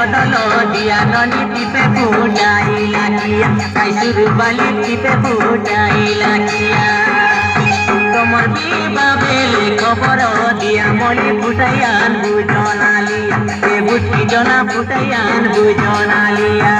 বদল দিয়া ননি টিপে ফুটাইলা কিয়া কাইসুর বালি টিপে ফুটাইলা কিয়া তোমার বিবা বেলে খবর দিয়া মলি ফুটাইয়ান বুঝনালিয়া এ বুটি জনা ফুটাইয়ান বুঝনালিয়া